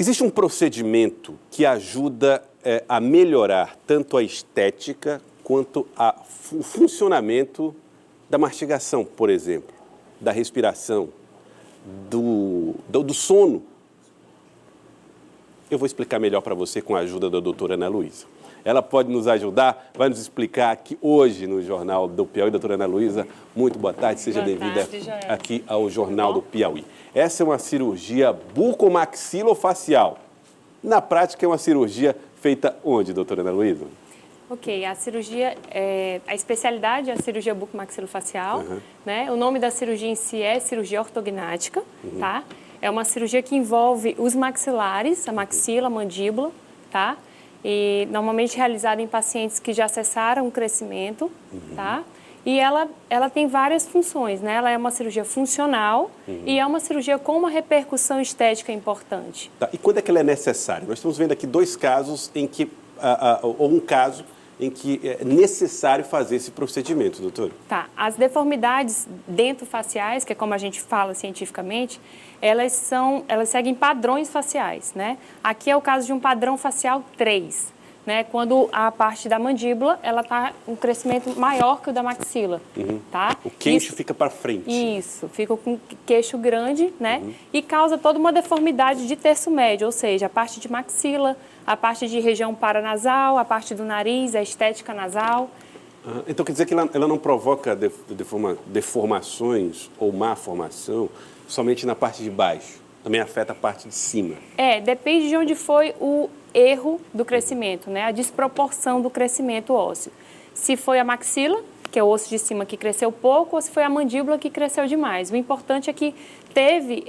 Existe um procedimento que ajuda a melhorar tanto a estética quanto o funcionamento da mastigação, por exemplo, da respiração, do sono. Eu vou explicar melhor para você com a ajuda da doutora Ana Luísa. Ela pode nos ajudar, vai nos explicar aqui hoje no Jornal do Piauí. Doutora Ana Luísa, muito boa tarde, seja bem-vinda aqui ao Jornal do Piauí. Essa é uma cirurgia bucomaxilofacial. Na prática, é uma cirurgia feita onde, doutora Ana Luísa? Ok, a cirurgia, a especialidade é a cirurgia bucomaxilofacial, né? O nome da cirurgia em si é cirurgia ortognática, tá? É uma cirurgia que envolve os maxilares, a maxila, a mandíbula, tá? E normalmente realizada em pacientes que já cessaram o crescimento, tá? E ela tem várias funções, né? Ela é uma cirurgia funcional e é uma cirurgia com uma repercussão estética importante. Tá. E quando é que ela é necessária? Nós estamos vendo aqui dois casos em que, ou um caso em que é necessário fazer esse procedimento, doutor. Tá. As deformidades dentofaciais, que é como a gente fala cientificamente, elas seguem padrões faciais, né? Aqui é o caso de um padrão facial 3. Né, quando a parte da mandíbula ela está um crescimento maior que o da maxila, tá? O queixo fica para frente. Isso, fica com queixo grande, né? E causa toda uma deformidade de terço médio, ou seja, a parte de maxila, a parte de região paranasal, a parte do nariz, a estética nasal. Então quer dizer que ela não provoca deformações ou má formação somente na parte de baixo, também afeta a parte de cima? Depende de onde foi o erro do crescimento, né? A desproporção do crescimento ósseo. Se foi a maxila, que é o osso de cima que cresceu pouco, ou se foi a mandíbula que cresceu demais. O importante é que teve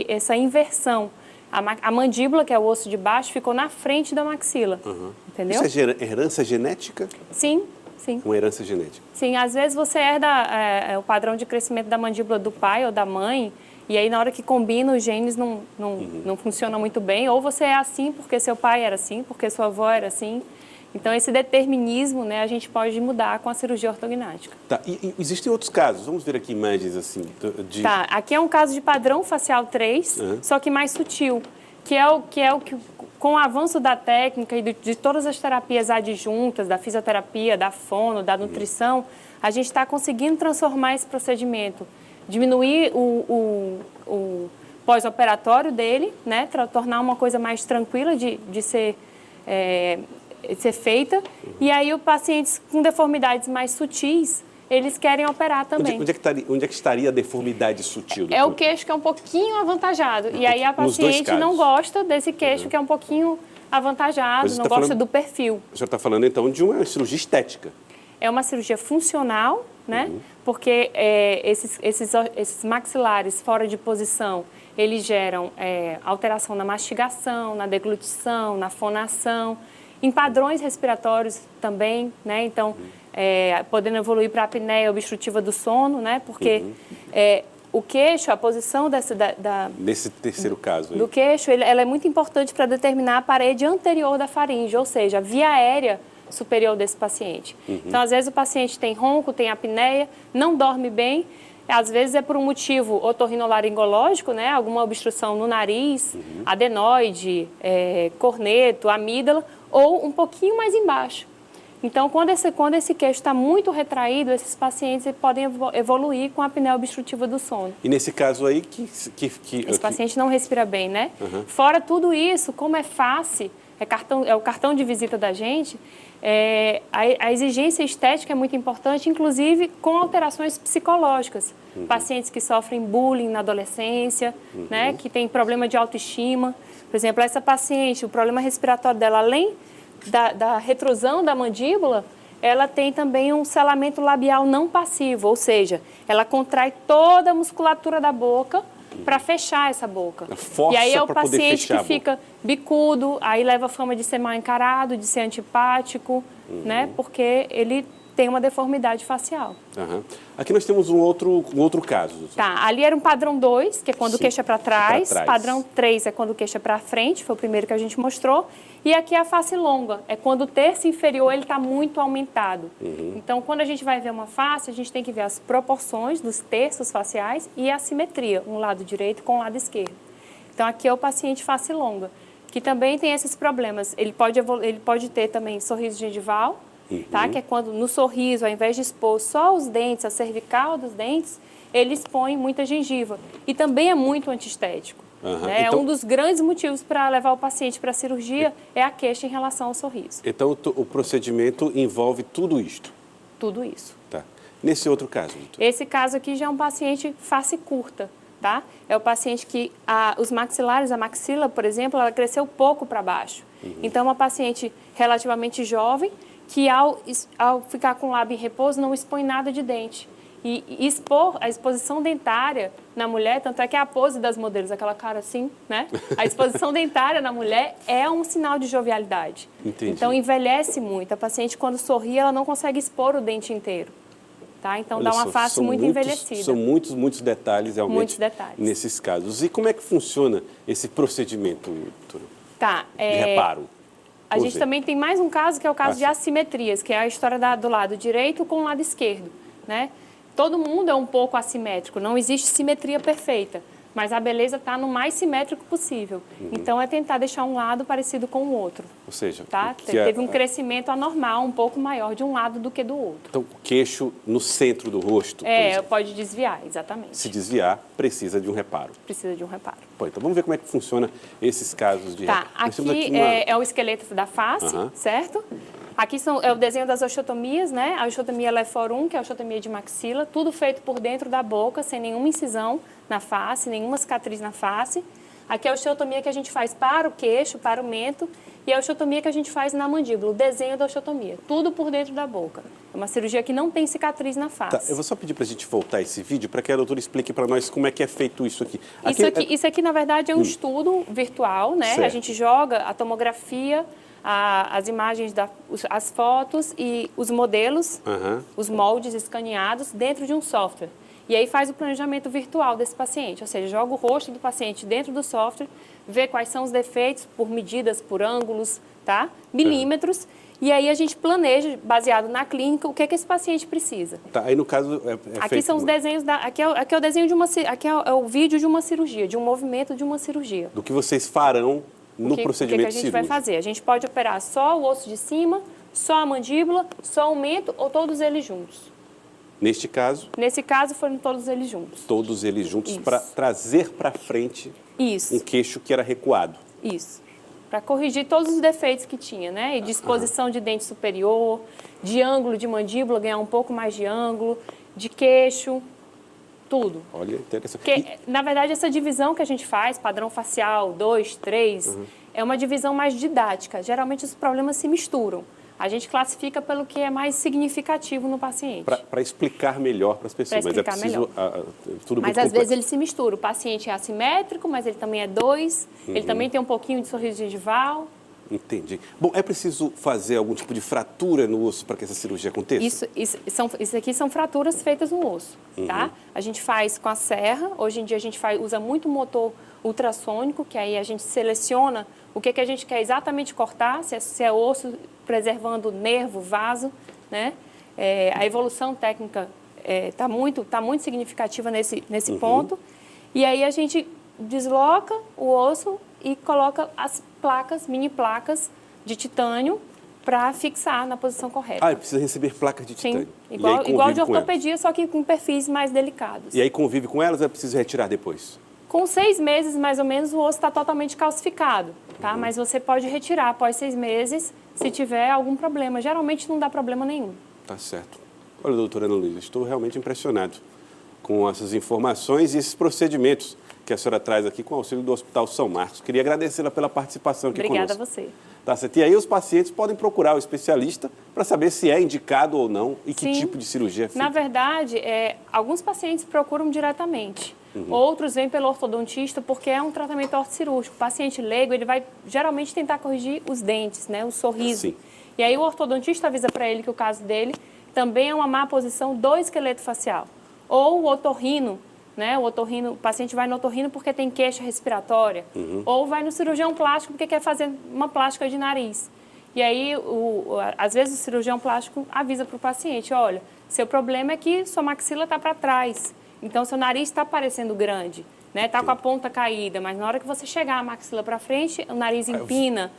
essa inversão. A mandíbula, que é o osso de baixo, ficou na frente da maxila, entendeu? Isso é herança genética? Sim, sim. Uma herança genética? Sim, às vezes você herda o padrão de crescimento da mandíbula do pai ou da mãe, e aí, na hora que combina, os genes não funcionam muito bem. Ou você é assim porque seu pai era assim, porque sua avó era assim. Então, esse determinismo, né, a gente pode mudar com a cirurgia ortognática. Tá. E existem outros casos. Vamos ver aqui imagens assim. Tá. Aqui é um caso de padrão facial 3, só que mais sutil. Que é o que, com o avanço da técnica e de todas as terapias adjuntas, da fisioterapia, da fono, da nutrição, a gente está conseguindo transformar esse procedimento, diminuir o pós-operatório dele, né, tornar uma coisa mais tranquila de ser feita. E aí, os pacientes com deformidades mais sutis, eles querem operar também. Onde é que estaria a deformidade sutil? É o queixo que é um pouquinho avantajado. E aí, a paciente não gosta desse queixo que é um pouquinho avantajado, não gosta do perfil. O senhor está falando, então, de uma cirurgia estética. É uma cirurgia funcional, né? Porque esses maxilares fora de posição, eles geram alteração na mastigação, na deglutição, na fonação, em padrões respiratórios também, né? Então, podendo evoluir para a apneia obstrutiva do sono, né? Porque o queixo, a posição nesse terceiro caso aí, do queixo, ela é muito importante para determinar a parede anterior da faringe, ou seja, a via aérea superior desse paciente. Então, às vezes, o paciente tem ronco, tem apneia, não dorme bem, às vezes é por um motivo otorrinolaringológico, né? Alguma obstrução no nariz, adenoide, corneto, amígdala, ou um pouquinho mais embaixo. Então, quando esse queixo está muito retraído, esses pacientes podem evoluir com a apneia obstrutiva do sono. E nesse caso aí, esse paciente não respira bem, né? Fora tudo isso, como é face, é o cartão de visita da gente, a exigência estética é muito importante, inclusive com alterações psicológicas. Pacientes que sofrem bullying na adolescência, né, que tem problema de autoestima. Por exemplo, essa paciente, o problema respiratório dela, além da retrusão da mandíbula, ela tem também um selamento labial não passivo, ou seja, ela contrai toda a musculatura da boca para fechar essa boca. Força. E aí é o paciente que fica bicudo, aí leva a fama de ser mal encarado, de ser antipático, né? Porque ele tem uma deformidade facial. Aqui nós temos um outro caso. Tá, ali era um padrão 2, que é quando o queixo é para trás. Padrão 3 é quando o queixo é para frente, foi o primeiro que a gente mostrou. E aqui é a face longa, é quando o terço inferior está muito aumentado. Então, quando a gente vai ver uma face, a gente tem que ver as proporções dos terços faciais e a simetria, um lado direito com o lado esquerdo. Então, aqui é o paciente face longa, que também tem esses problemas. Ele pode ter também sorriso gengival, tá? Que é quando no sorriso, ao invés de expor só os dentes, a cervical dos dentes, ele expõe muita gengiva. E também é muito antiestético. Né? Então, um dos grandes motivos para levar o paciente para a cirurgia é a queixa em relação ao sorriso. Então, o procedimento envolve tudo isto? Tudo isso. Tá. Nesse outro caso, doutor? Esse caso aqui já é um paciente face curta, tá? É o paciente que os maxilares, a maxila, por exemplo, ela cresceu pouco para baixo. Então, é uma paciente relativamente jovem que, ao ficar com o lábio em repouso, não expõe nada de dente. E expor a exposição dentária na mulher, tanto é que é a pose das modelos, aquela cara assim, né? A exposição dentária na mulher é um sinal de jovialidade. Entendi. Então, envelhece muito. A paciente, quando sorri, ela não consegue expor o dente inteiro. Tá? Então, dá uma face muito envelhecida. São muitos detalhes, realmente, muitos detalhes. Nesses casos. E como é que funciona esse procedimento, doutora? Tá. De reparo? A gente também tem mais um caso, que é o caso de assimetrias, que é a história do lado direito com o lado esquerdo, né? Todo mundo é um pouco assimétrico, não existe simetria perfeita, mas a beleza está no mais simétrico possível. Então, é tentar deixar um lado parecido com o outro. Ou seja, tá? Teve um crescimento anormal um pouco maior de um lado do que do outro. Então, o queixo no centro do rosto, pode desviar, exatamente. Se desviar, precisa de um reparo. Precisa de um reparo. Pô, então, vamos ver como é que funciona esses casos de reparo. Aqui é o esqueleto da face, certo? Aqui é o desenho das osteotomias, né? A osteotomia Lefort 1, que é a osteotomia de maxila, tudo feito por dentro da boca, sem nenhuma incisão na face, nenhuma cicatriz na face. Aqui é a osteotomia que a gente faz para o queixo, para o mento, e a osteotomia que a gente faz na mandíbula, o desenho da osteotomia, tudo por dentro da boca. É uma cirurgia que não tem cicatriz na face. Tá, eu vou só pedir para a gente voltar esse vídeo para que a doutora explique para nós como é que é feito isso aqui. Isso aqui, na verdade, é um estudo virtual, né? Certo. A gente joga a tomografia, as imagens, as fotos e os modelos, os moldes escaneados dentro de um software. E aí faz o planejamento virtual desse paciente, ou seja, joga o rosto do paciente dentro do software, vê quais são os defeitos por medidas, por ângulos, tá? Milímetros. E aí a gente planeja, baseado na clínica, o que esse paciente precisa. Tá, aí no caso aqui feito... são os desenhos aqui é o desenho de aqui é o vídeo de uma cirurgia, de um movimento de uma cirurgia. Do que vocês farão no procedimento cirúrgico. O que a gente vai fazer? A gente pode operar só o osso de cima, só a mandíbula, só o mento ou todos eles juntos. Neste caso? Nesse caso, foram todos eles juntos. Todos eles juntos para trazer para frente um queixo que era recuado. Isso. Para corrigir todos os defeitos que tinha, né? E disposição de dente superior, de ângulo de mandíbula, ganhar um pouco mais de ângulo, de queixo, tudo. Olha, interessante. Porque, na verdade, essa divisão que a gente faz, padrão facial, 2, 3, é uma divisão mais didática. Geralmente, os problemas se misturam. A gente classifica pelo que é mais significativo no paciente. Para explicar melhor para as pessoas. Mas é preciso... tudo mas, às vezes, ele se mistura. O paciente é assimétrico, mas ele também é 2. Ele também tem um pouquinho de sorriso gengival. Entendi. Bom, é preciso fazer algum tipo de fratura no osso para que essa cirurgia aconteça? Isso aqui são fraturas feitas no osso, tá? A gente faz com a serra. Hoje em dia, a gente usa muito motor ultrassônico, que aí a gente seleciona o que a gente quer exatamente cortar, se é osso, preservando nervo, vaso, né? A evolução técnica tá muito significativa nesse ponto. E aí a gente desloca o osso e coloca as placas, mini placas de titânio para fixar na posição correta. Ah, precisa receber placas de titânio. Sim, igual de ortopedia, só que com perfis mais delicados. E aí convive com elas ou é preciso retirar depois? Com 6 meses, mais ou menos, o osso está totalmente calcificado, tá? Mas você pode retirar após 6 meses se tiver algum problema. Geralmente não dá problema nenhum. Tá certo. Olha, doutora Ana Luísa, estou realmente impressionado com essas informações e esses procedimentos que a senhora traz aqui com o auxílio do Hospital São Marcos. Queria agradecê-la pela participação aqui conosco. Obrigada a você. Tá certo. E aí os pacientes podem procurar o especialista para saber se é indicado ou não e que tipo de cirurgia é feita. Na verdade, alguns pacientes procuram diretamente. Outros vêm pelo ortodontista porque é um tratamento ortocirúrgico. O paciente leigo, ele vai geralmente tentar corrigir os dentes, né, o sorriso. Sim. E aí o ortodontista avisa para ele que o caso dele também é uma má posição do esqueleto facial. Ou o otorrino, né? O paciente vai no otorrino porque tem queixa respiratória. Ou vai no cirurgião plástico porque quer fazer uma plástica de nariz. E aí, às vezes, o cirurgião plástico avisa para o paciente, olha, seu problema é que sua maxila está para trás. Então, seu nariz está parecendo grande. né? Tá com a ponta caída, mas na hora que você chegar a maxila para frente, o nariz empina,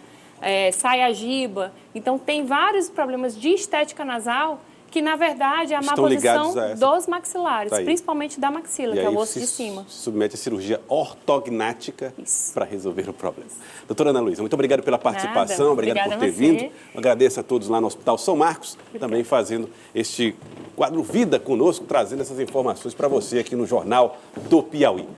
sai a giba. Então, tem vários problemas de estética nasal que, na verdade, é a má posição dos maxilares, principalmente da maxila, que é o osso de cima. Se submete a cirurgia ortognática para resolver o problema. Doutora Ana Luísa, muito obrigado pela participação, obrigado por ter vindo. Agradeço a todos lá no Hospital São Marcos, também fazendo este quadro Vida conosco, trazendo essas informações para você aqui no Jornal do Piauí.